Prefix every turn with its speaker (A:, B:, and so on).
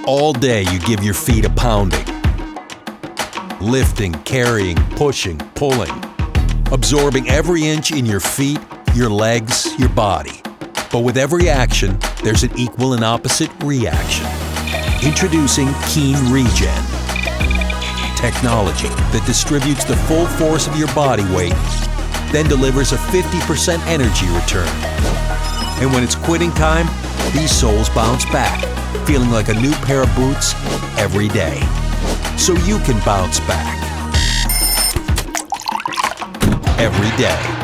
A: All day you give your feet a pounding. Lifting, carrying, pushing, pulling. Absorbing every inch in your feet, your legs, your body. But with every action, there's an equal and opposite reaction. Introducing Keen ReGen. Technology that distributes the full force of your body weight, then delivers a 50% energy return. And when it's quitting time, these soles bounce back, feeling like a new pair of boots every day. So you can bounce back every day.